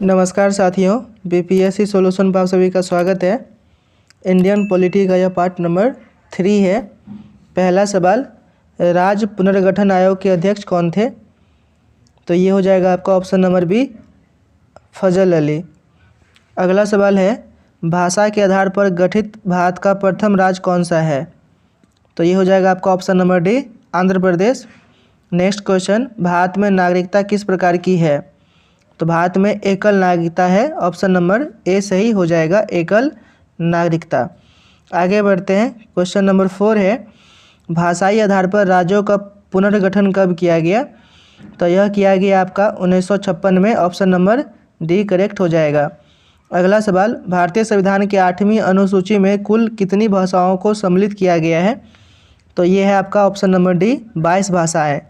नमस्कार साथियों, BPSC solution पर आप सभी का स्वागत है। इंडियन पॉलिटी का यह पार्ट नंबर 3 है। पहला सवाल, राज्य पुनर्गठन आयोग के अध्यक्ष कौन थे? तो ये हो जाएगा आपका ऑप्शन नंबर बी, फजल अली। अगला सवाल है, भाषा के आधार पर गठित भारत का प्रथम राज्य कौन सा है? तो ये हो जाएगा आपका option number D, Andhra Pradesh. Next question, Bharat में नागरिकता किस प्रकार की है? तो भारत में एकल नागरिकता है। ऑप्शन नंबर ए सही हो जाएगा, एकल नागरिकता। आगे बढ़ते हैं। क्वेश्चन नंबर 4 है, भाषाई आधार पर राज्यों का पुनर्गठन कब किया गया? तो यह किया गया आपका 1956 में। ऑप्शन नंबर डी करेक्ट हो जाएगा। अगला सवाल, भारतीय संविधान के 8वीं अनुसूची में कुल कितनी भाषाओं को सम्मिलित किया गया है? तो ये है आपका ऑप्शन नंबर डी, 22 भाषाएं।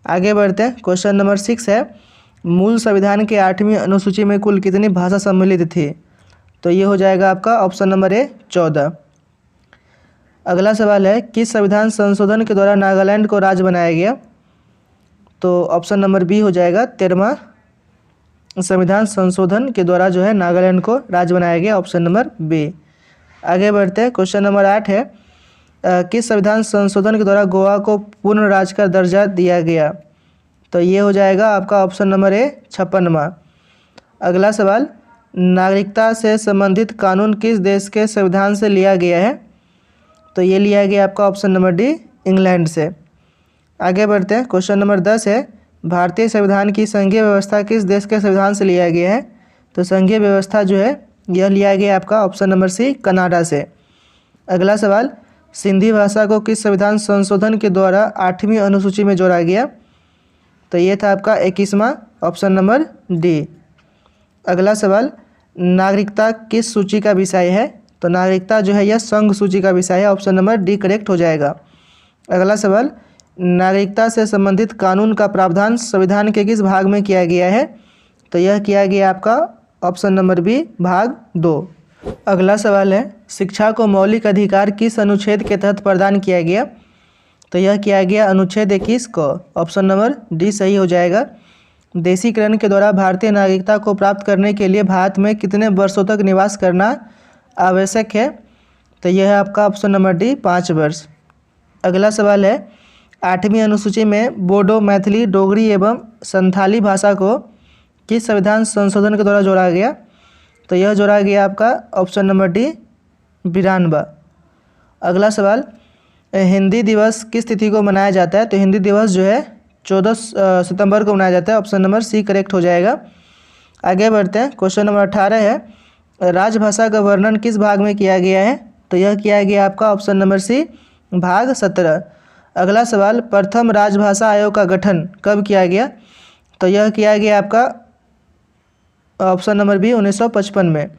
आगे बढ़ते हैं। क्वेश्चन नंबर 6 है, मूल संविधान के 8वीं अनुसूची में कुल कितनी भाषा सम्मिलित थी? तो ये हो जाएगा आपका ऑप्शन नंबर ए, 14। अगला सवाल है, किस संविधान संशोधन के द्वारा नागालैंड को राज्य बनाया गया? तो ऑप्शन नंबर बी हो जाएगा, 13वां संविधान संशोधन के द्वारा जो है नागालैंड को राज्य बनाया गया। Option number B. आगे बढ़ते हैं। क्वेश्चन नंबर 8 है, किस संविधान संशोधन के द्वारा गोवा को पूर्ण राज्य का दर्जा दिया गया? तो ये हो जाएगा आपका ऑप्शन नंबर ए, 56वां। अगला सवाल, नागरिकता से संबंधित कानून किस देश के संविधान से लिया गया है? तो ये लिया गया आपका ऑप्शन नंबर डी, इंग्लैंड से। आगे बढ़ते हैं। क्वेश्चन नंबर 10 है, भारतीय संविधान की संघीय व्यवस्था किस देश के संविधान से लिया गया है? तो संघीय व्यवस्था जो है यह लिया गया आपका ऑप्शन नंबर सी, कनाडा से। अगला सवाल, सिंधी भाषा को किस संविधान संशोधन के द्वारा 8वीं अनुसूची में जोड़ा गया? तो ये था आपका 21वां, ऑप्शन नंबर डी। अगला सवाल, नागरिकता किस सूची का विषय है? तो नागरिकता जो है यह संघ सूची का विषय है। ऑप्शन नंबर डी करेक्ट हो जाएगा। अगला सवाल, नागरिकता से संबंधित कानून का प्रावधान संविधान के किस भाग में किया गया है? तो यह किया गया आपका ऑप्शन नंबर बी, भाग 2। अगला सवाल है, शिक्षा को मौलिक अधिकार किस अनुच्छेद के तहत प्रदान किया गया? तो यह किया गया अनुच्छेद 21 को। ऑप्शन नंबर डी सही हो जाएगा। देशीकरण के द्वारा भारतीय नागरिकता को प्राप्त करने के लिए भारत में कितने वर्षों तक निवास करना आवश्यक है? तो यह है आपका ऑप्शन नंबर डी, 5 वर्ष। अगला सवाल है, 8वीं अनुसूची में बोडो, मैथिली, डोगरी एवं संथाली भाषा को किस संविधान संशोधन के द्वारा जोड़ा गया? तो यह जोड़ा गया आपका ऑप्शन नंबर डी, 92। अगला सवाल, हिंदी दिवस किस तिथि को मनाया जाता है? तो हिंदी दिवस जो है 14 सितंबर को मनाया जाता है। ऑप्शन नंबर सी करेक्ट हो जाएगा। आगे बढ़ते हैं। क्वेश्चन नंबर 18 है, राजभाषा का वर्णन किस भाग में किया गया है? तो यह किया गया आपका ऑप्शन नंबर सी, भाग 17। अगला सवाल, प्रथम राजभाषा आयोग का गठन कब किया गया? तो यह किया गया आपका ऑप्शन नंबर बी, 1955 में।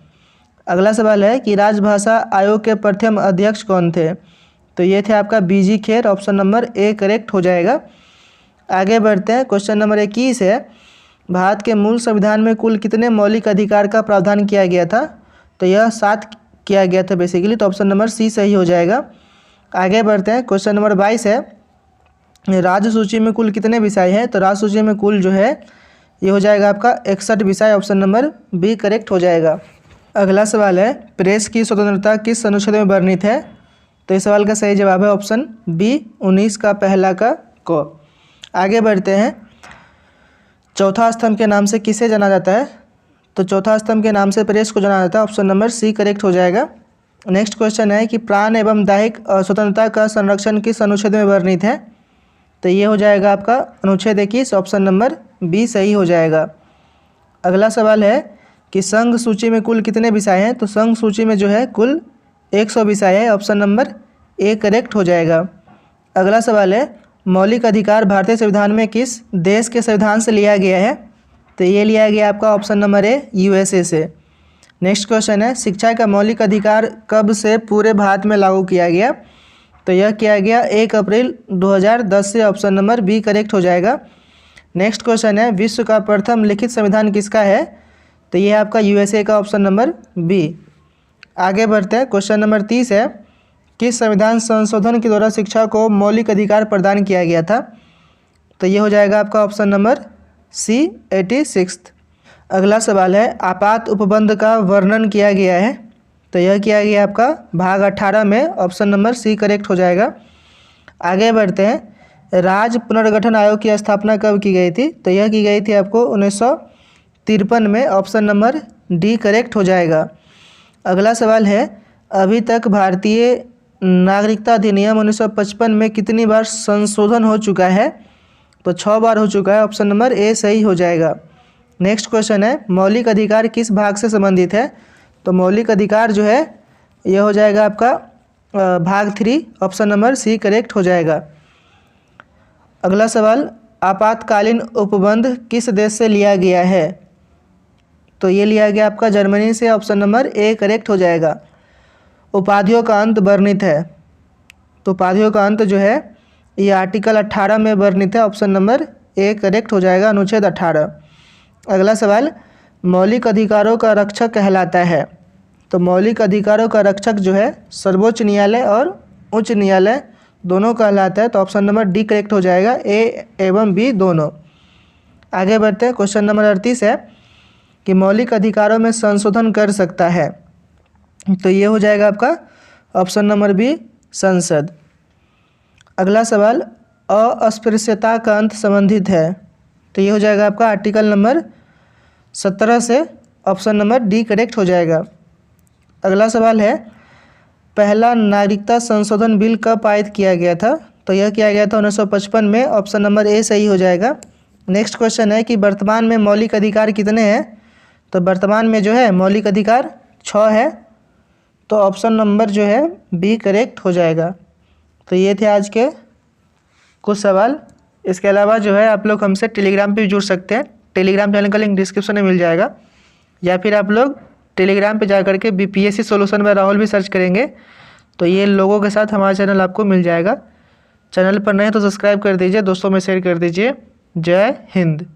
अगला सवाल है कि राजभाषा आयोग के प्रथम अध्यक्ष कौन थे? तो ये थे आपका बीजी खेर। ऑप्शन नंबर ए करेक्ट हो जाएगा। आगे बढ़ते हैं। क्वेश्चन नंबर 21 है, भारत के मूल संविधान में कुल कितने मौलिक अधिकार का प्रावधान किया गया था? तो यह 7 किया गया था बेसिकली। तो ऑप्शन नंबर सी सही हो जाएगा। आगे बढ़ते हैं। क्वेश्चन नंबर 22 है, राज्य सूची में कुल कितने विषय हैं? तो राज्य सूची में कुल जो है ये हो जाएगा आपका 61 विषय। ऑप्शन नंबर बी करेक्ट हो जाएगा। अगला सवाल है, प्रेस की स्वतंत्रता किस अनुच्छेद में वर्णित है? तो इस सवाल का सही जवाब है ऑप्शन बी, 19 का पहला का को। आगे बढ़ते हैं। चौथा स्तंभ के नाम से किसे जाना जाता है? तो चौथा स्तंभ के नाम से प्रेस को जाना जाता है। ऑप्शन नंबर सी करेक्ट हो जाएगा। नेक्स्ट क्वेश्चन है कि प्राण एवं दैहिक स्वतंत्रता का संरक्षण किस अनुच्छेद में वर्णित है? तो ये हो जाएगा आपका अनुच्छेद 21। ऑप्शन नंबर बी सही हो जाएगा। अगला सवाल है कि संघ सूची में कुल कितने विषय हैं? तो संघ सूची में जो है कुल 100 विषय है। ऑप्शन नंबर ए करेक्ट हो जाएगा। अगला सवाल है, मौलिक अधिकार भारतीय संविधान में किस देश के संविधान से लिया गया है? तो ये लिया गया आपका ऑप्शन नंबर ए, यूएसए से। नेक्स्ट क्वेश्चन है, शिक्षा का मौलिक अधिकार कब से पूरे भारत में लागू किया गया? तो यह किया गया 1 अप्रैल 2010 से। ऑप्शन नंबर बी करेक्ट हो जाएगा। नेक्स्ट क्वेश्चन है, विश्व का प्रथम लिखित संविधान किसका है? तो यह आपका यूएसए का। Option number B. आगे बढ़ते हैं। क्वेश्चन नंबर 30 है, किस संविधान संशोधन के द्वारा शिक्षा को मौलिक अधिकार प्रदान किया गया था? तो ये हो जाएगा आपका ऑप्शन नंबर सी, 86। अगला सवाल है आपात उपबंध का वर्णन किया गया है। तो यह किया गया आपका भाग 18 में, ऑप्शन नंबर सी करेक्ट हो जाएगा। आगे बढ़ते हैं, राज्य पुनर्गठन आयोग की स्थापना कब की गई थी? तो यह की गई थी आपको 1953 में, ऑप्शन नंबर डी करेक्ट हो जाएगा। अगला सवाल है अभी तक भारतीय नागरिकता अधिनियम 1955 में कितनी बार संशोधन हो चुका है? तो 6 बार हो चुका है, ऑप्शन नंबर ए सही हो जाएगा। नेक्स्ट क्वेश्चन है मौलिक अधिकार किस भाग से संबंधित है? तो मौलिक अधिकार जो है यह हो जाएगा आपका भाग 3, ऑप्शन नंबर सी करेक्ट हो जाएगा। अगला सवाल आपातकालीन उपबंध किस देश से लिया गया है? तो ये लिया गया आपका जर्मनी से, ऑप्शन नंबर ए करेक्ट हो जाएगा। उपाधियों का अंत वर्णित है। तो उपाधियों का अंत जो है ये आर्टिकल 18 में वर्णित है, ऑप्शन नंबर ए करेक्ट हो जाएगा, अनुच्छेद 18। अगला सवाल मौलिक अधिकारों का रक्षक कहलाता है। तो मौलिक अधिकारों का रक्षक जो है सर्वोच्च न्यायालय और उच्च न्यायालय दोनों कहलाता है, तो ऑप्शन नंबर डी करेक्ट हो जाएगा, ए एवं बी दोनों। आगे बढ़ते हैं, क्वेश्चन नंबर 38 है कि मौलिक अधिकारों में संशोधन कर सकता है। तो ये हो जाएगा आपका ऑप्शन नंबर बी संसद। अगला सवाल अस्पृश्यता का अंत संबंधित है। तो ये हो जाएगा आपका आर्टिकल नंबर 17 से, ऑप्शन नंबर डी करेक्ट हो जाएगा। अगला सवाल है पहला नागरिकता संशोधन बिल कब पारित किया गया था? तो यह किया गया था 1955 में, ऑप्शन नंबर ए सही हो जाएगा। नेक्स्ट क्वेश्चन है कि वर्तमान में मौलिक अधिकार कितने हैं? तो वर्तमान में जो है मौलिक अधिकार 6 है, तो ऑप्शन नंबर जो है बी करेक्ट हो जाएगा। तो ये थे आज के कुछ सवाल। इसके अलावा जो है आप लोग हमसे टेलीग्राम पे भी जुड़ सकते हैं। टेलीग्राम चैनल का लिंक डिस्क्रिप्शन में मिल जाएगा, या फिर आप लोग टेलीग्राम पे जा करके बीपीएससी सॉल्यूशन में राहुल भी सर्च करेंगे तो ये लोगों के साथ हमारा चैनल आपको मिल जाएगा। चैनल पर नए तो सब्सक्राइब कर दीजिए, दोस्तों में शेयर कर दीजिए। जय हिंद।